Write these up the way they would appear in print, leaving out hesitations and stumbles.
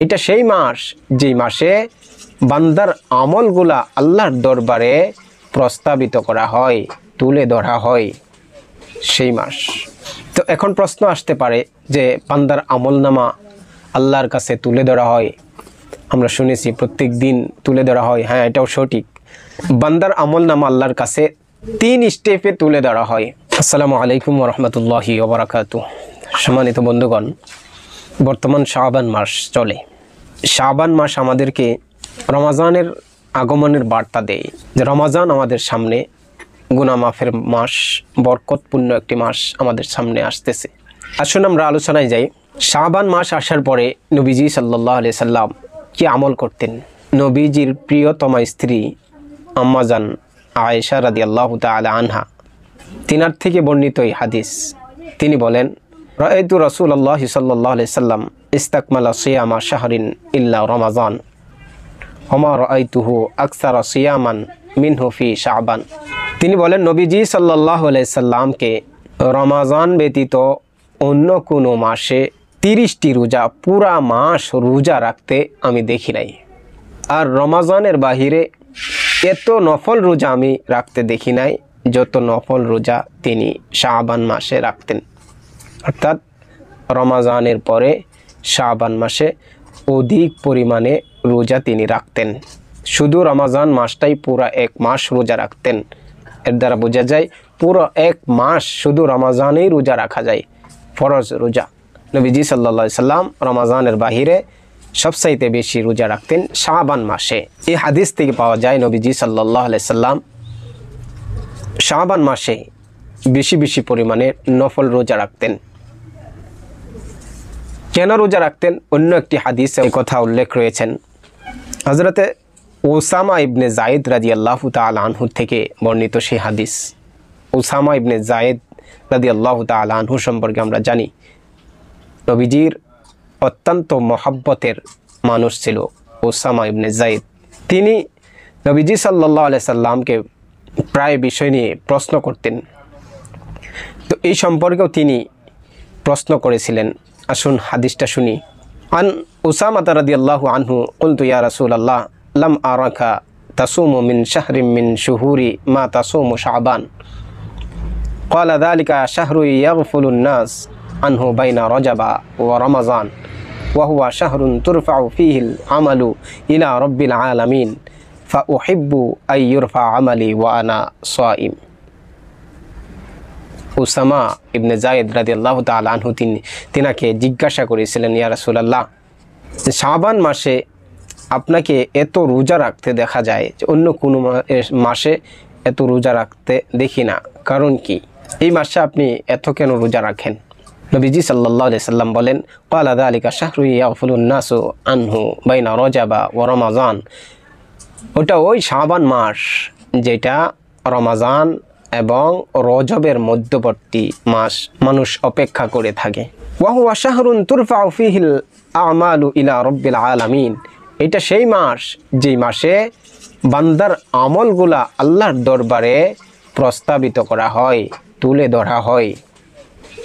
এটা সেই মাস যেই মাসে বান্দার আমলগুলা আল্লাহর দরবারে প্রস্তাবিত করা হয়, তুলে ধরা হয়, সেই মাস। তো এখন প্রশ্ন আসতে পারে যে বান্দার আমলনামা আল্লাহর কাছে তুলে ধরা হয়। আমরা শুনেছি প্রত্যেক দিন তুলে ধরা হয়। হ্যাঁ, এটাও সঠিক। বান্দার আমলনামা আল্লাহর কাছে 3 স্টেপে তুলে ধরা হয়। আসসালামু আলাইকুম ওয়া রাহমাতুল্লাহি ওয়া বারাকাতুহু। সম্মানিত বন্ধুগণ, বর্তমান শাবান মাস চলে। শাবান মাস আমাদেরকে রমাজানের আগমনের বার্তা দেয় যে রমাজান আমাদের সামনে, গুনাহ মাফের মাস, বরকতপূর্ণ একটি মাস আমাদের সামনে আসতেছে। আসুন আমরা আলোচনায় যাই। শাবান মাস আসার পরে নবীজি সাল্লাল্লাহু আলাইহি সাল্লাম কি আমল করতেন? নবীজির প্রিয়তমা স্ত্রী আম্মাজান আয়েশা রাদিয়াল্লাহু তাআলা আনহা, তিনার থেকে বর্ণিত এই হাদিস। তিনি বলেন, রাআইতু রাসূলুল্লাহ সাল্লাল্লাহু আলাইহি সাল্লাম ইস্তাকমালা সিয়ামা শাহরিন ইল্লা রমাজান ওয়া মা রাআইতুহু আকসারা সিয়ামান মিনহু ফি শাবান। তিনি বলেন, নবীজি সাল্লাল্লাহু আলাইহি সাল্লামকে রমাজান ব্যতীত অন্য কোনো মাসে 30টি রোজা, পুরা মাস রোজা রাখতে আমি দেখি নাই। আর রমাজানের বাহিরে এত নফল রোজা আমি রাখতে দেখি নাই যত নফল রোজা তিনি শাবান মাসে রাখতেন। অর্থাৎ রমাজানের পরে শাবান মাসে অধিক পরিমাণে রোজা তিনি রাখতেন। শুধু রমাজান মাসটাই পুরা 1 মাস রোজা রাখতেন। এর দ্বারা বোঝা যায় পুরো 1 মাস শুধু রমাজানেই রোজা রাখা যায়, ফরজ রোজা। নবীজি সাল্লাল্লাহু আলাইহি সাল্লাম রমাজানের বাহিরে সবচাইতে বেশি রোজা রাখতেন শাবান মাসে। এই হাদিস থেকে পাওয়া যায় নবীজি সাল্লাল্লাহু আলাইহি সাল্লাম শাবান মাসে বেশি বেশি পরিমাণে নফল রোজা রাখতেন। কেন রোজা রাখতেন? অন্য একটি হাদিসে এই কথা উল্লেখ রয়েছেন। হযরতে উসামা ইবনে যায়েদ রাদিয়াল্লাহু তাআলা আনহু থেকে বর্ণিত সেই হাদিস। উসামা ইবনে যায়েদ রাদিয়াল্লাহু তাআলা আনহু সম্পর্কে আমরা জানি নবীজির অত্যন্ত মহব্বতের মানুষ ছিল উসামা ইবনে যায়েদ। তিনি নবীজি সাল্লাল্লাহু আলাইহি সাল্লামকে প্রায় বিষয় নিয়ে প্রশ্ন করতেন। তো এই সম্পর্কেও তিনি প্রশ্ন করেছিলেন। আসুন হাদিসটা শুনি। আন উসামা রাদিয়াল্লাহু আনহু, কুলতু ইয়া রাসূলুল্লাহ লাম আরাকা তাসুমু মিন শাহরিন মিন শুহুরি মা তাসুমু শাবান। ক্বালা যালিকা শাহরু ইয়াগফুলুন নাস আনহু বাইনা রজবা ওয়া রমাজান ওয়া হুয়া শাহরুন তুরফাউ ফীহিল আমালু ইলা রাব্বিল আলামিন ফাউহিব্বু আন ইউরফা আমালি ওয়া আনা সাইম। উসামা ইবনে যায়েদ রাদিয়াল্লাহু তাআলা আনহু তিনাকে জিজ্ঞাসা করেছিলেন, ইয়া রাসূলুল্লাহ, শাবান মাসে আপনাকে এত রোজা রাখতে দেখা যায় যে অন্য কোনো মাসে এত রোজা রাখতে দেখি না, কারণ কি? এই মাসে আপনি এত কেন রোজা রাখেন? নবীজি সাল্লাল্লাহু আলাইহি সাল্লাম বলেন, ক্বালা যালিকা শাহরু ইয়াগফুলুন নাসু আনহু বাইনা রজবা ওয়া রমাজান। ওটা ওই শাবান মাস যেটা রমাজান এবং রজবের মধ্যবর্তী মাস মানুষ অপেক্ষা করে থাকে। ওয়া হুয়া শাহরুন তুরফাউ ফীহিল আমালু ইলা রাব্বিল আলামিন। এটা সেই মাস যেই মাসে বান্দার আমলগুলা আল্লাহর দরবারে প্রস্তাবিত করা হয়, তুলে ধরা হয়,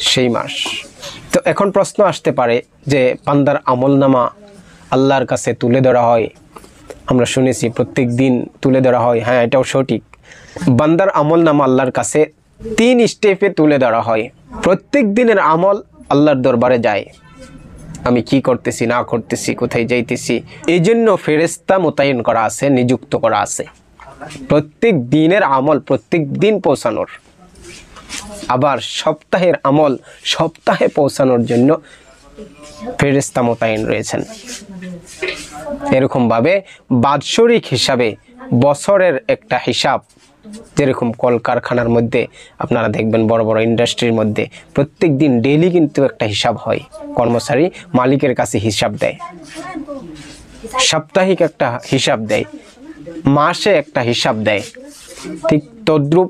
সেই মাস। তো এখন প্রশ্ন আসতে পারে যে বান্দার আমলনামা আল্লাহর কাছে তুলে ধরা হয়। আমরা শুনেছি প্রত্যেক দিন তুলে ধরা হয়। হ্যাঁ, এটাও সঠিক। বান্দার আমলনামা আল্লাহর কাছে 3 স্টেপে তুলে ধরা হয়। প্রত্যেক দিনের আমল আল্লাহর দরবারে যায়। আমি কি করতেছি না করতেছি, কোথায় যাইতেছি, এই জন্য ফেরেশতা মোতায়েন করা আছে, নিযুক্ত করা আছে প্রত্যেক দিনের আমল প্রত্যেক দিন পৌঁছানোর। আবার সপ্তাহের আমল সপ্তাহে পৌঁছানোর জন্য ফেরেশতা মোতায়েন রয়েছেন। এরকমভাবে বাৎসরিক হিসাবে বছরের একটা হিসাব, যেরকম কলকারখানার মধ্যে আপনারা দেখবেন বড় বড় ইন্ডাস্ট্রির মধ্যে প্রত্যেক দিন ডেইলি কিন্তু একটা হিসাব হয়। কর্মচারী মালিকের কাছে হিসাব দেয়, সাপ্তাহিক একটা হিসাব দেয়, মাসে একটা হিসাব দেয়। ঠিক তদ্রূপ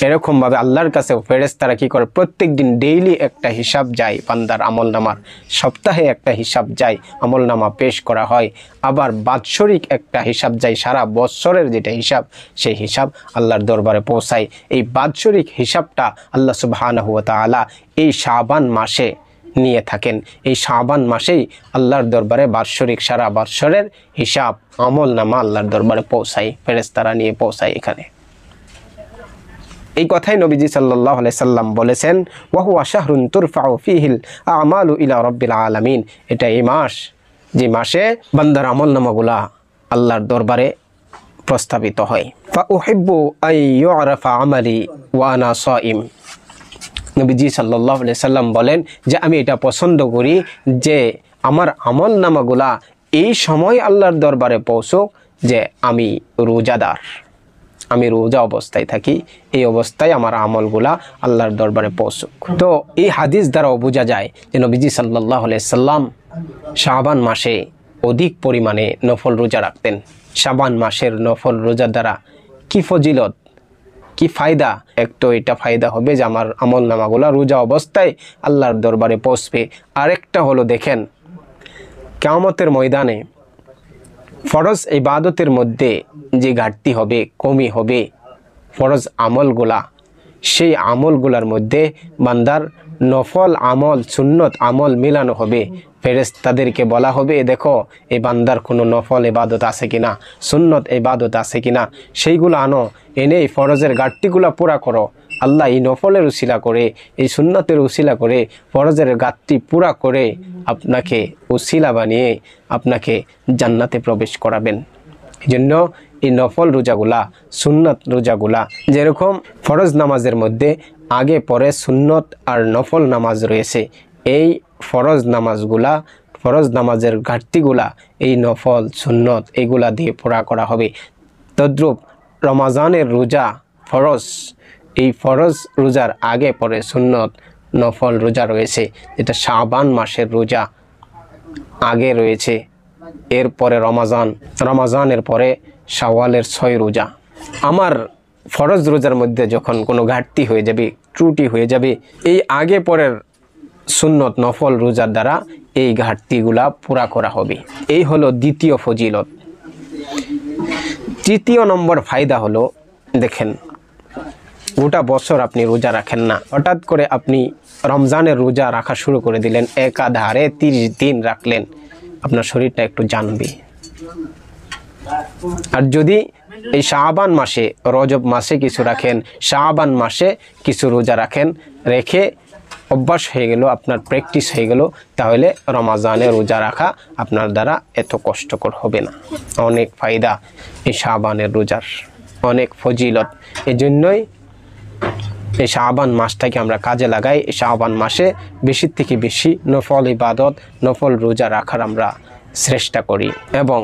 এরকমভাবে আল্লাহর কাছেও ফেরেশতারা কি করে, প্রত্যেক দিন ডেইলি একটা হিসাব যায় বান্দার আমলনামার, সপ্তাহে একটা হিসাব যায়, আমলনামা পেশ করা হয়। আবার বাৎসরিক একটা হিসাব যায়, সারা বছরের যেটা হিসাব, সেই হিসাব আল্লাহর দরবারে পৌঁছায়। এই বাৎসরিক হিসাবটা আল্লাহ সুবহানাহু ওয়া তাআলা এই শাবান মাসে নিয়ে থাকেন। এই শাবান মাসেই আল্লাহর দরবারে বাৎসরিক সারা বৎসরের হিসাব আমল নামা আল্লাহর দরবারে পৌঁছায়, ফেরেশতারা নিয়ে পৌঁছায় এখানে। এই কথাই নবীজি সাল্লাল্লাহু আলাইহি সাল্লাম বলেছেন, ওয়া হুয়া শাহরুন তুরফাউ ফীহিল আমালু ইলা রাব্বিল আলামিন। এটা এই মাস, যে মাসে বান্দার আমল নামাগুলা আল্লাহর দরবারে প্রস্তাবিত হয়। ফা উহিব্বু আন ইউরাফা আমালি ওয়া আনা সাইম। নবীজি সাল্লাল্লাহু আলাইহি সাল্লাম বলেন যে আমি এটা পছন্দ করি যে আমার আমল নামাগুলা এই সময় আল্লাহর দরবারে পৌঁছুক যে আমি রোজাদার, আমি রোজা অবস্থায় থাকি, এই অবস্থায় আমার আমলগুলা আল্লাহর দরবারে পৌঁছুক। তো এই হাদিস দ্বারাও বোঝা যায় যে নবীজি সাল্লাল্লাহু আলাইহি সাল্লাম শাবান মাসে অধিক পরিমাণে নফল রোজা রাখতেন। শাবান মাসের নফল রোজা দ্বারা কি ফজিলত, কি ফায়দা? এক তো এটা ফায়দা হবে যে আমার আমল নামাগুলা রোজা অবস্থায় আল্লাহর দরবারে পৌঁছবে। আরেকটা হলো দেখেন, কিয়ামতের ময়দানে ফরজ ইবাদতের মধ্যে যে ঘাটতি হবে, কমি হবে, ফরজ আমলগুলা, সেই আমলগুলার মধ্যে বান্দার নফল আমল, সুন্নত আমল মিলানো হবে। ফেরেশতাদেরকে বলা হবে, দেখো এই বান্দার কোনো নফল ইবাদত আছে কিনা, সুন্নত ইবাদত আছে কিনা, সেইগুলো আনো, এনে এই ফরজের ঘাটতিগুলা পুরা করো। আল্লাহ এই নফলের উসিলা করে, এই সুন্নতের উসিলা করে, ফরজের ঘাটতি পুরা করে আপনাকে উসিলা বানিয়ে আপনাকে জান্নাতে প্রবেশ করাবেন। এই জন্য এই নফল রোজাগুলা, সুন্নত রোজাগুলা, যেরকম ফরজ নামাজের মধ্যে আগে পরে সুন্নত আর নফল নামাজ রয়েছে, এই ফরজ নামাজগুলা, ফরজ নামাজের ঘাটতিগুলা এই নফল সুন্নত এগুলা দিয়ে পুরা করা হবে। তদ্রূপ রমাজানের রোজা ফরজ, এই ফরজ রোজার আগে পরে সুন্নত নফল রোজা রয়েছে, যেটা শাবান মাসের রোজা আগে রয়েছে, এরপরে রমাজান, রমাজানের পরে শাওয়ালের 6 রোজা। আমার ফরজ রোজার মধ্যে যখন কোনো ঘাটতি হয়ে যাবে, ত্রুটি হয়ে যাবে, এই আগে পরের সুন্নত নফল রোজার দ্বারা এই ঘাটতিগুলা পুরা করা হবে। এই হলো দ্বিতীয় ফজিলত। তৃতীয় নম্বর ফায়দা হলো, দেখেন গোটা বছর আপনি রোজা রাখেন না, হঠাৎ করে আপনি রমজানের রোজা রাখা শুরু করে দিলেন, একাধারে 30 দিন রাখলেন, আপনার শরীরটা একটু জানবে। আর যদি এই শাবান মাসে, রজব মাসে কিছু রাখেন, শাবান মাসে কিছু রোজা রাখেন, রেখে অভ্যাস হয়ে গেল, আপনার প্র্যাকটিস হয়ে গেল, তাহলে রমাজানে রোজা রাখা আপনার দ্বারা এত কষ্টকর হবে না। অনেক ফায়দা এই শাবানের রোজার, অনেক ফজিলত। এই জন্যই এই শাবান মাসটাকে আমরা কাজে লাগাই। এই শাবান মাসে বেশি থেকে বেশি নফল ইবাদত, নফল রোজা রাখার আমরা চেষ্টা করি এবং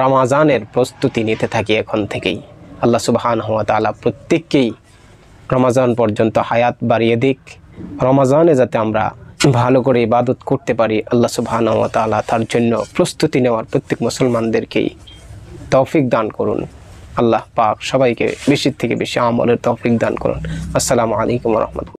রমাজানের প্রস্তুতি নিতে থাকি এখন থেকেই। আল্লাহ সুবহানাহু ওয়া তাআলা প্রত্যেককেই রমাজান পর্যন্ত হায়াত বাড়িয়ে দিক, রমাজানে যাতে আমরা ভালো করে ইবাদত করতে পারি, আল্লাহ সুবহানাহু ওয়া তাআলা তার জন্য প্রস্তুতি নেওয়ার প্রত্যেক মুসলমানদেরকেই তৌফিক দান করুন। আল্লাহ পাক সবাইকে বেশি থেকে বেশি আমলের তৌফিক দান করুন। আসসালামু আলাইকুম ওয়া রাহমাতুল্লাহ।